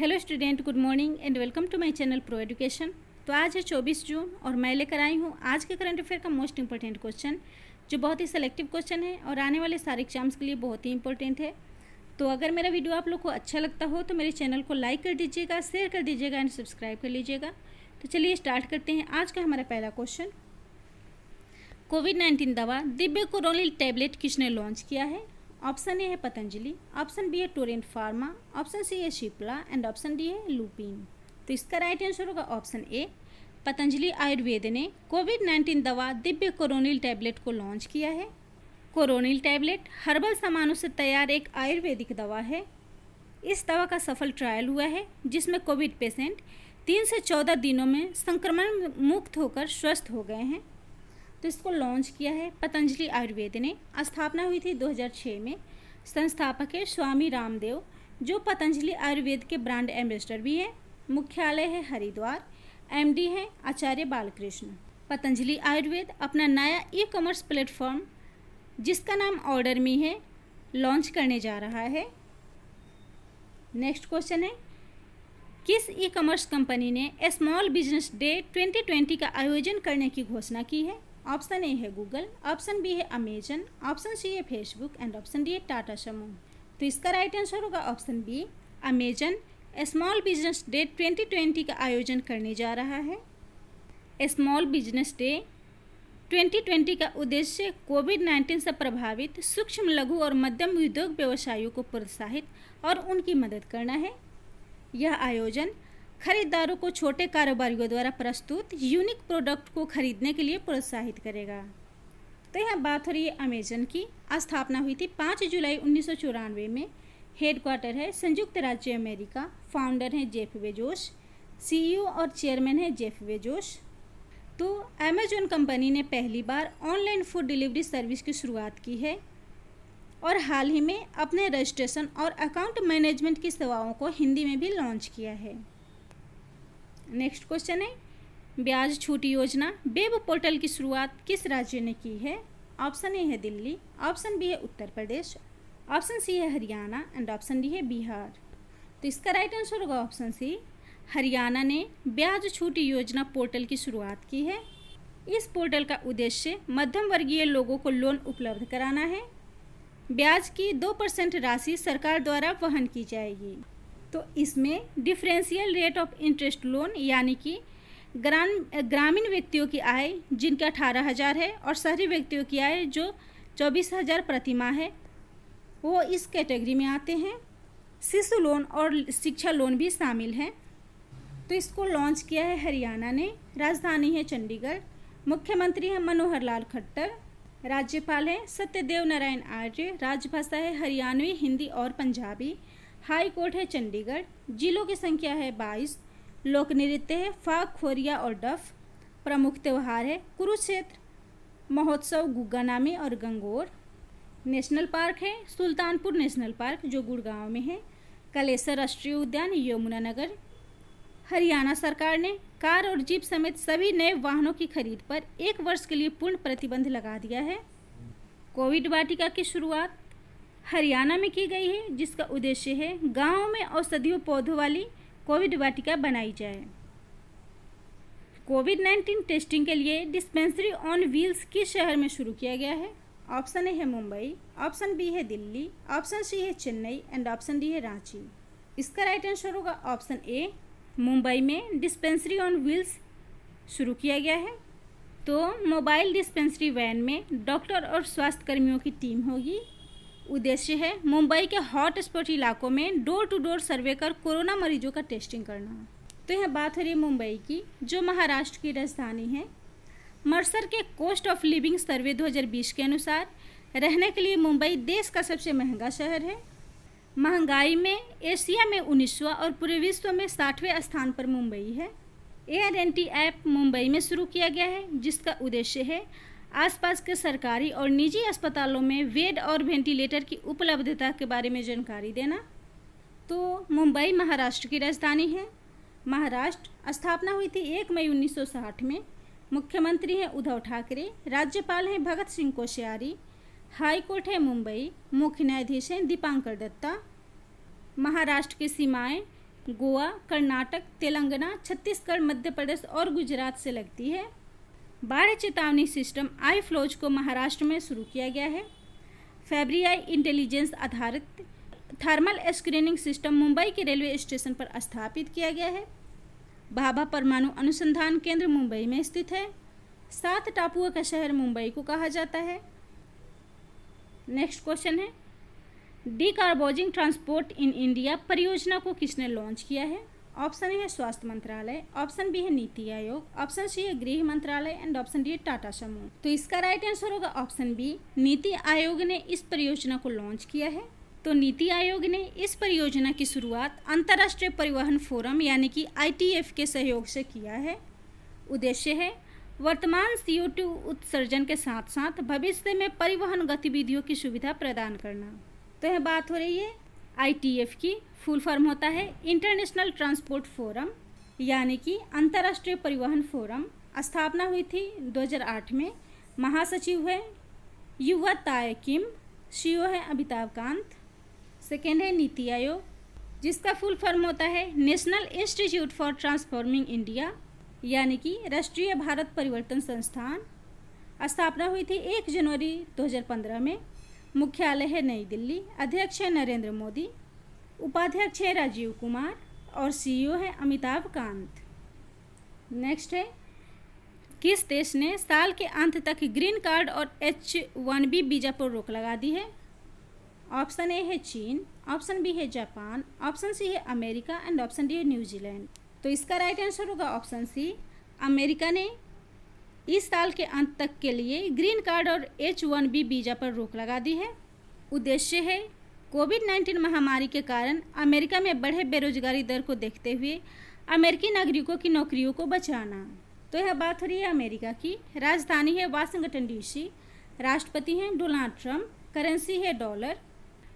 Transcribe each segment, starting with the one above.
Hello student, good morning and welcome to my channel pro education. तो आज है 24 जून और मैं लेकर आई हूँ आज के करंट अफेयर का मोस्ट इंपॉर्टेंट क्वेश्चन, जो बहुत ही सेलेक्टिव क्वेश्चन है और आने वाले सारे एग्जाम्स के लिए बहुत ही इंपॉर्टेंट है। तो अगर मेरा वीडियो आप लोग को अच्छा लगता हो तो मेरे चैनल को लाइक कर दीजिएगा, शेयर कर दीजिएगा एंड सब्सक्राइब कर लीजिएगा। तो चलिए स्टार्ट करते हैं आज का हमारा पहला क्वेश्चन। कोविड-19 दवा दिव्य कोरोनिल टैबलेट किसने लॉन्च किया है? ऑप्शन ए है पतंजलि, ऑप्शन बी है टोरेंट फार्मा, ऑप्शन सी है शिप्ला एंड ऑप्शन डी है लुपिन। तो इसका राइट आंसर होगा ऑप्शन ए, पतंजलि आयुर्वेद ने कोविड-19 दवा दिव्य कोरोनिल टैबलेट को लॉन्च किया है। कोरोनिल टैबलेट हर्बल सामानों से तैयार एक आयुर्वेदिक दवा है। इस दवा का सफल ट्रायल हुआ है जिसमें कोविड पेशेंट 3 से 14 दिनों में संक्रमण मुक्त होकर स्वस्थ हो गए हैं। तो इसको लॉन्च किया है पतंजलि आयुर्वेद ने। स्थापना हुई थी 2006 में। संस्थापक है स्वामी रामदेव, जो पतंजलि आयुर्वेद के ब्रांड एम्बेसडर भी हैं। मुख्यालय है हरिद्वार। एमडी हैं आचार्य बालकृष्ण। पतंजलि आयुर्वेद अपना नया ई कॉमर्स प्लेटफॉर्म, जिसका नाम ऑर्डर मी है, लॉन्च करने जा रहा है। नेक्स्ट क्वेश्चन है, किस ई कॉमर्स कंपनी ने स्मॉल बिजनेस डे 2020 का आयोजन करने की घोषणा की है? ऑप्शन ए है गूगल, ऑप्शन बी है अमेजन, ऑप्शन सी है फेसबुक एंड ऑप्शन डी है टाटा समूह। तो इसका राइट आंसर होगा option B, Amazon small business day 2020 का आयोजन करने जा रहा है। स्मॉल बिजनेस डे 2020 का उद्देश्य कोविड-19 से प्रभावित सूक्ष्म, लघु और मध्यम उद्योग व्यवसायियों को प्रोत्साहित और उनकी मदद करना है। यह आयोजन खरीदारों को छोटे कारोबारियों द्वारा प्रस्तुत यूनिक प्रोडक्ट को खरीदने के लिए प्रोत्साहित करेगा। तो यहाँ बात हो रही है अमेजन की। स्थापना हुई थी 5 जुलाई 1994 में। हेडक्वार्टर है संयुक्त राज्य अमेरिका। फाउंडर हैं जेफ बेजोस। सीईओ और चेयरमैन है जेफ बेजोस। तो अमेजन कंपनी ने पहली बार ऑनलाइन फूड डिलीवरी सर्विस की शुरुआत की है और हाल ही में अपने रजिस्ट्रेशन और अकाउंट मैनेजमेंट की सेवाओं को हिंदी में भी लॉन्च किया है। नेक्स्ट क्वेश्चन है, ब्याज छूट योजना वेब पोर्टल की शुरुआत किस राज्य ने की है? ऑप्शन ए है दिल्ली, ऑप्शन बी है उत्तर प्रदेश, ऑप्शन सी है हरियाणा एंड ऑप्शन डी है बिहार। तो इसका राइट आंसर होगा ऑप्शन सी, हरियाणा ने ब्याज छूट योजना पोर्टल की शुरुआत की है। इस पोर्टल का उद्देश्य मध्यम वर्गीय लोगों को लोन उपलब्ध कराना है। ब्याज की 2% राशि सरकार द्वारा वहन की जाएगी। तो इसमें differential rate of interest loan, यानी कि ग्रामीण व्यक्तियों की आय जिनका 18,000 है और शहरी व्यक्तियों की आय जो 24,000 प्रति माह है, वो इस कैटेगरी में आते हैं। शिशु लोन और शिक्षा लोन भी शामिल हैं। तो इसको लॉन्च किया है हरियाणा ने। राजधानी है चंडीगढ़। मुख्यमंत्री है मनोहर लाल खट्टर। राज्यपाल है सत्यदेव नारायण आर्य। राजभाषा है हरियाणवी, हिंदी और पंजाबी। हाई कोर्ट है चंडीगढ़। जिलों की संख्या है 22। लोक नृत्य है फाग, खोरिया और डफ। प्रमुख त्यौहार है कुरुक्षेत्र महोत्सव, गुग्गानामी और गंगोर। नेशनल पार्क है सुल्तानपुर नेशनल पार्क, जो गुड़गांव में है। कलेसर राष्ट्रीय उद्यान, यमुनानगर। हरियाणा सरकार ने कार और जीप समेत सभी नए वाहनों की खरीद पर 1 वर्ष के लिए पूर्ण प्रतिबंध लगा दिया है। कोविड वाटिका की शुरुआत हरियाणा में की गई है, जिसका उद्देश्य है गांवों में औषधीय पौधों वाली कोविड वाटिका बनाई जाए। कोविड-19 टेस्टिंग के लिए डिस्पेंसरी ऑन व्हील्स किस शहर में शुरू किया गया है? ऑप्शन ए है मुंबई, ऑप्शन बी है दिल्ली, ऑप्शन सी है चेन्नई एंड ऑप्शन डी है रांची। इसका राइट आंसर होगा ऑप्शन ए, मुंबई में डिस्पेंसरी ऑन व्हील्स शुरू किया गया है। तो मोबाइल डिस्पेंसरी वैन में डॉक्टर और स्वास्थ्य कर्मियों की टीम होगी। उद्देश्य है मुंबई के हॉटस्पॉट इलाकों में डोर टू डोर सर्वे कर कोरोना मरीजों का टेस्टिंग करना। तो यह बात हो रही है मुंबई की, जो महाराष्ट्र की राजधानी है। मर्सर के कॉस्ट ऑफ लिविंग सर्वे 2020 के अनुसार रहने के लिए मुंबई देश का सबसे महंगा शहर है। महंगाई में एशिया में 19वां और पूरे विश्व में 60वें स्थान पर मुंबई है। AR&T ऐप मुंबई में शुरू किया गया है, जिसका उद्देश्य है आसपास के सरकारी और निजी अस्पतालों में बेड और वेंटिलेटर की उपलब्धता के बारे में जानकारी देना। तो मुंबई महाराष्ट्र की राजधानी है। महाराष्ट्र स्थापना हुई थी 1 मई 1960 में। मुख्यमंत्री हैं उद्धव ठाकरे। राज्यपाल हैं भगत सिंह कोश्यारी। हाई कोर्ट है मुंबई। मुख्य न्यायाधीश हैं दीपांकर दत्ता। महाराष्ट्र की सीमाएं गोवा, कर्नाटक, तेलंगाना, छत्तीसगढ़, मध्य प्रदेश और गुजरात से लगती है। बाढ़ चेतावनी सिस्टम आई फ्लोज को महाराष्ट्र में शुरू किया गया है। फैब्रियाई इंटेलिजेंस आधारित थर्मल स्क्रीनिंग सिस्टम मुंबई के रेलवे स्टेशन पर स्थापित किया गया है। भाभा परमाणु अनुसंधान केंद्र मुंबई में स्थित है। 7 टापुओं का शहर मुंबई को कहा जाता है। नेक्स्ट क्वेश्चन है, डीकार्बोजिंग ट्रांसपोर्ट इन इंडिया परियोजना को किसने लॉन्च किया है? ऑप्शन ए है स्वास्थ्य मंत्रालय, ऑप्शन बी है नीति आयोग, ऑप्शन सी है गृह मंत्रालय एंड ऑप्शन डी है टाटा समूह। तो इसका राइट आंसर होगा ऑप्शन बी, नीति आयोग ने इस परियोजना को लॉन्च किया है। तो नीति आयोग ने इस परियोजना की शुरुआत अंतर्राष्ट्रीय परिवहन फोरम यानी कि ITF के सहयोग से किया है। उद्देश्य है वर्तमान CO2 उत्सर्जन के साथ साथ भविष्य में परिवहन गतिविधियों की सुविधा प्रदान करना। तो यह बात हो रही है ITF की, फुल फॉर्म होता है इंटरनेशनल ट्रांसपोर्ट फोरम यानी कि अंतर्राष्ट्रीय परिवहन फोरम। स्थापना हुई थी 2008 में। महासचिव है युवा ताय किम, CEO है अमिताभ कांत। सेकेंड है नीति आयोग, जिसका फुल फॉर्म होता है national institute for transforming India यानी कि राष्ट्रीय भारत परिवर्तन संस्थान। स्थापना हुई थी 1 जनवरी 2015 में। मुख्यालय है नई दिल्ली। अध्यक्ष है नरेंद्र मोदी, उपाध्यक्ष है राजीव कुमार और CEO है अमिताभ कांत। नेक्स्ट है, किस देश ने साल के अंत तक ग्रीन कार्ड और H1B वीजा पर रोक लगा दी है? ऑप्शन ए है चीन, ऑप्शन बी है जापान, ऑप्शन सी है अमेरिका एंड ऑप्शन डी है न्यूजीलैंड। तो इसका राइट आंसर होगा ऑप्शन सी, अमेरिका ने इस साल के अंत तक के लिए ग्रीन कार्ड और H1B वीजा पर रोक लगा दी है। उद्देश्य है कोविड-19 महामारी के कारण अमेरिका में बढ़े बेरोजगारी दर को देखते हुए अमेरिकी नागरिकों की नौकरियों को बचाना। तो यह बात हो रही है अमेरिका की। राजधानी है वाशिंगटन DC। राष्ट्रपति हैं डोनाल्ड ट्रंप। करेंसी है डॉलर।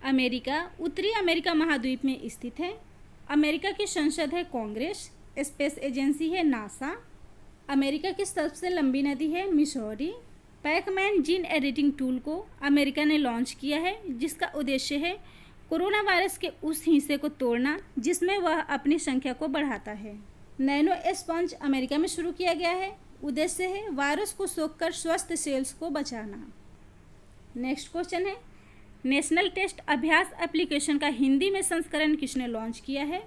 अमेरिका उत्तरी अमेरिका महाद्वीप में स्थित है। अमेरिका की संसद है कांग्रेस। स्पेस एजेंसी है नासा। अमेरिका की सबसे लंबी नदी है Missouri. Pac-Man gene editing tool को अमेरिका ने लॉन्च किया है, जिसका उद्देश्य है कोरोना वायरस के उस हिस्से को तोड़ना जिसमें वह अपनी संख्या को बढ़ाता है। नैनो स्पंज अमेरिका में शुरू किया गया है। उद्देश्य है वायरस को सोखकर स्वस्थ सेल्स को बचाना। नेक्स्ट क्वेश्चन है, नेशनल टेस्ट अभ्यास एप्लीकेशन का हिंदी में संस्करण किसने लॉन्च किया है?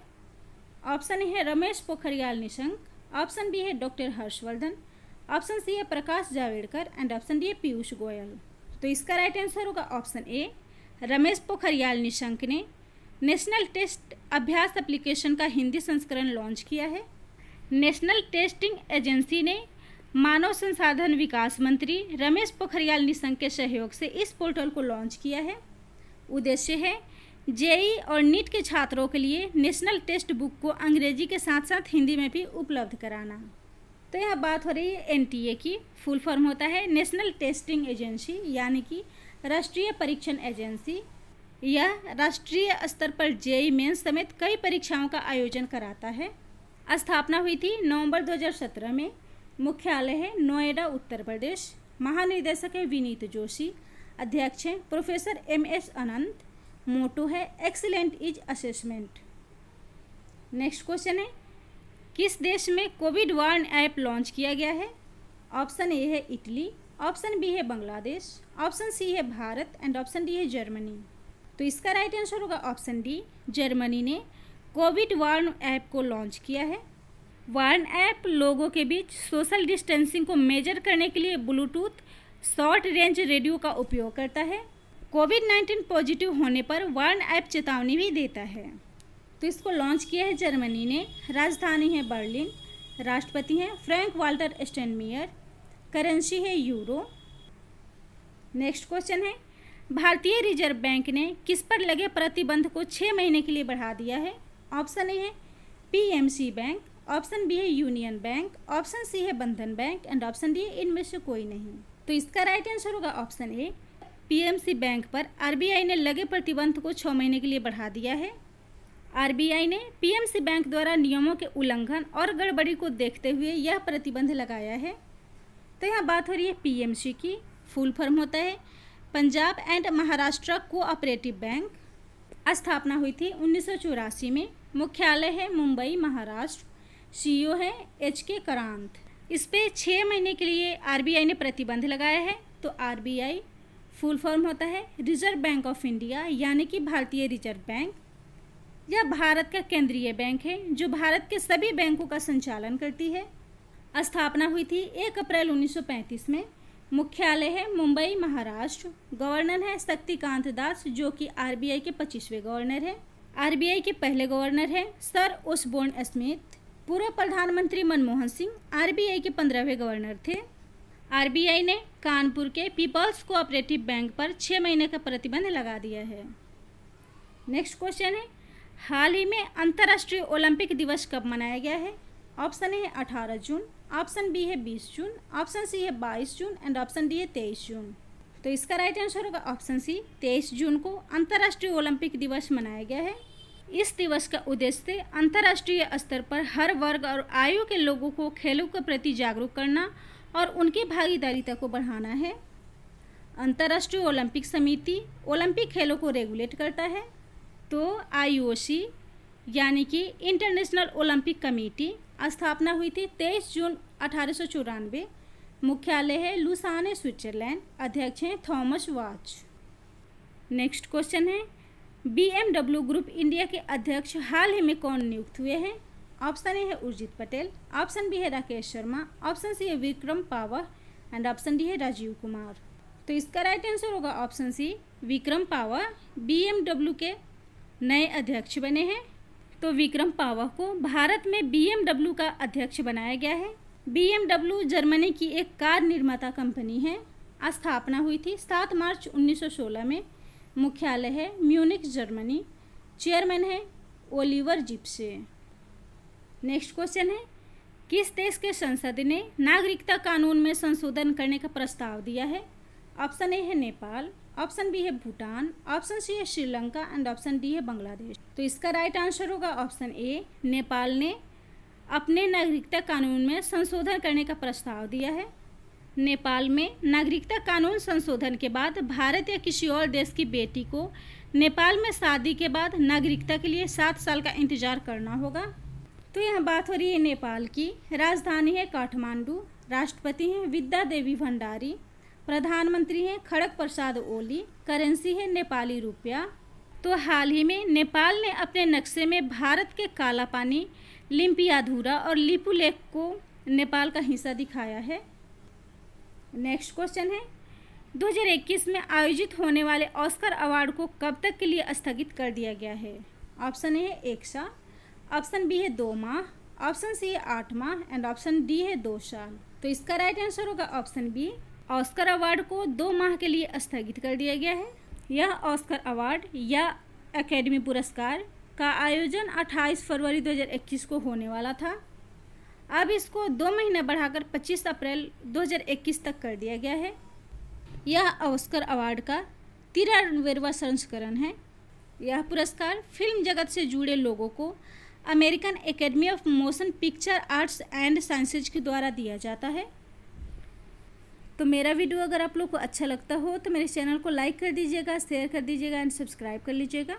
ऑप्शन ए है रमेश पोखरियाल निशंक, ऑप्शन बी है डॉक्टर हर्षवर्धन, ऑप्शन सी है Prakash Javadekar and option D है पीयूष गोयल। तो इसका राइट आंसर होगा ऑप्शन ए, रमेश पोखरियाल निशंक ने नेशनल टेस्ट अभ्यास एप्लीकेशन का हिंदी संस्करण लॉन्च किया है। नेशनल टेस्टिंग एजेंसी ने मानव संसाधन विकास मंत्री रमेश पोखरियाल निशंक के सहयोग से इस पोर्टल को लॉन्च किया है। उद्देश्य है JEE और नीट के छात्रों के लिए नेशनल टेस्ट बुक को अंग्रेजी के साथ साथ हिंदी में भी उपलब्ध कराना। तो यह बात हो रही है NTA की, फुल फॉर्म होता है नेशनल टेस्टिंग एजेंसी यानी कि राष्ट्रीय परीक्षण एजेंसी। यह राष्ट्रीय स्तर पर JEE मेंस समेत कई परीक्षाओं का आयोजन कराता है। स्थापना हुई थी नवंबर 2017 में। मुख्यालय है नोएडा उत्तर प्रदेश। महानिदेशक है विनीत जोशी। अध्यक्ष हैं प्रोफेसर MS अनंत। मोटो है excellent is assessment. Next question है, किस देश में कोविड वार्न ऐप लॉन्च किया गया है? ऑप्शन ए है इटली, ऑप्शन बी है बांग्लादेश, ऑप्शन सी है भारत एंड ऑप्शन डी है जर्मनी। तो इसका राइट आंसर होगा ऑप्शन डी, जर्मनी ने कोविड वार्न ऐप को लॉन्च किया है। वार्न ऐप लोगों के बीच सोशल डिस्टेंसिंग को मेजर करने के लिए ब्लूटूथ शॉर्ट रेंज रेडियो का उपयोग करता है। कोविड-19 पॉजिटिव होने पर वार्न ऐप चेतावनी भी देता है। तो इसको लॉन्च किया है जर्मनी ने। राजधानी है बर्लिन। राष्ट्रपति हैं फ्रैंक वाल्टर स्टेनमेयर। करेंसी है यूरो। नेक्स्ट क्वेश्चन है, भारतीय रिजर्व बैंक ने किस पर लगे प्रतिबंध को 6 महीने के लिए बढ़ा दिया है? ऑप्शन ए है PMC बैंक, ऑप्शन बी है यूनियन बैंक, ऑप्शन सी है बंधन बैंक एंड ऑप्शन डी इनमें से कोई नहीं। तो इसका राइट आंसर होगा ऑप्शन ए, PMC बैंक पर RBI ने लगे प्रतिबंध को 6 महीने के लिए बढ़ा दिया है। RBI ने PMC बैंक द्वारा नियमों के उल्लंघन और गड़बड़ी को देखते हुए यह प्रतिबंध लगाया है। तो यहाँ बात हो रही है PMC की, फुल फॉर्म होता है Punjab and Maharashtra cooperative bank. स्थापना हुई थी 1984 में। मुख्यालय है मुंबई महाराष्ट्र, सीईओ है HK करांत। इस पे 6 महीने के लिए RBI ने प्रतिबंध लगाया है। तो RBI फुल फॉर्म होता है रिजर्व बैंक ऑफ इंडिया, यानी कि भारतीय रिजर्व बैंक। यह भारत का केंद्रीय बैंक है जो भारत के सभी बैंकों का संचालन करती है। स्थापना हुई थी 1 अप्रैल 1935 में। मुख्यालय है मुंबई महाराष्ट्र। गवर्नर है शक्तिकांत दास, जो कि RBI के 25वें गवर्नर है। RBI के पहले गवर्नर है सर ओसबोर्न स्मिथ। पूर्व प्रधानमंत्री मनमोहन सिंह RBI के 15वें गवर्नर थे। RBI ने कानपुर के पीपल्स कोऑपरेटिव बैंक पर 6 महीने का प्रतिबंध लगा दिया है। नेक्स्ट क्वेश्चन है, हाल ही में अंतर्राष्ट्रीय ओलंपिक दिवस कब मनाया गया है? ऑप्शन ए है 18 जून, ऑप्शन बी है 20 जून, ऑप्शन सी है 22 जून एंड ऑप्शन डी है 23 जून। तो इसका राइट आंसर होगा ऑप्शन सी, 23 जून को अंतर्राष्ट्रीय ओलंपिक दिवस मनाया गया है। इस दिवस का उद्देश्य अंतर्राष्ट्रीय स्तर पर हर वर्ग और आयु के लोगों को खेलों के प्रति जागरूक करना और उनकी भागीदारिता को बढ़ाना है। अंतर्राष्ट्रीय ओलंपिक समिति ओलंपिक खेलों को रेगुलेट करता है। तो IOC यानी कि इंटरनेशनल ओलंपिक कमेटी स्थापना हुई थी 23 जून 1894। मुख्यालय है लुसाने स्विट्जरलैंड। अध्यक्ष हैं थॉमस वाच। नेक्स्ट क्वेश्चन है, BMW ग्रुप इंडिया के अध्यक्ष हाल ही में कौन नियुक्त हुए हैं? ऑप्शन ए है उर्जित पटेल, ऑप्शन बी है राकेश शर्मा, ऑप्शन सी है Vikram power and option D है राजीव कुमार। तो इसका राइट आंसर होगा option C, Vikram power BMW के नए अध्यक्ष बने हैं। तो विक्रम पावर को भारत में BMW का अध्यक्ष बनाया गया है। BMW जर्मनी की एक कार निर्माता कंपनी है। स्थापना हुई थी 7 मार्च 1916 में। मुख्यालय है म्यूनिख जर्मनी। चेयरमैन है ओलिवर जिप्से। नेक्स्ट क्वेश्चन है, किस देश के संसद ने नागरिकता कानून में संशोधन करने का प्रस्ताव दिया है? ऑप्शन ए है नेपाल, ऑप्शन बी है भूटान, ऑप्शन सी है श्रीलंका एंड ऑप्शन डी है बांग्लादेश। तो इसका राइट आंसर होगा ऑप्शन ए, नेपाल ने अपने नागरिकता कानून में संशोधन करने का प्रस्ताव दिया है। नेपाल में नागरिकता कानून संशोधन के बाद भारत या किसी और देश की बेटी को नेपाल में शादी के बाद नागरिकता के लिए 7 साल का इंतजार करना होगा। तो यहाँ बात हो रही है नेपाल की। राजधानी है काठमांडू। राष्ट्रपति हैं विद्या देवी भंडारी। प्रधानमंत्री हैं खड़ग प्रसाद ओली। करेंसी है नेपाली रुपया। तो हाल ही में नेपाल ने अपने नक्शे में भारत के काला पानी, लिम्पियाधुरा और लिपू लेक को नेपाल का हिस्सा दिखाया है। नेक्स्ट क्वेश्चन है, 2021 में आयोजित होने वाले ऑस्कर अवार्ड को कब तक के लिए स्थगित कर दिया गया है? ऑप्शन ए है 1 साल, ऑप्शन बी है 2 माह, ऑप्शन सी है 8 माह एंड ऑप्शन डी है 2 साल। तो इसका राइट आंसर होगा ऑप्शन बी, ऑस्कर अवार्ड को 2 माह के लिए स्थगित कर दिया गया है। यह ऑस्कर अवार्ड या एकेडमी पुरस्कार का आयोजन 28 फरवरी 2021 को होने वाला था। अब इसको 2 महीने बढ़ाकर 25 अप्रैल 2021 तक कर दिया गया है। यह ऑस्कर अवार्ड का 93वां संस्करण है। यह पुरस्कार फिल्म जगत से जुड़े लोगों को American academy of motion picture arts and sciences के द्वारा दिया जाता है। तो मेरा वीडियो अगर आप लोग को अच्छा लगता हो तो मेरे चैनल को लाइक कर दीजिएगा, शेयर कर दीजिएगा एंड सब्सक्राइब कर लीजिएगा।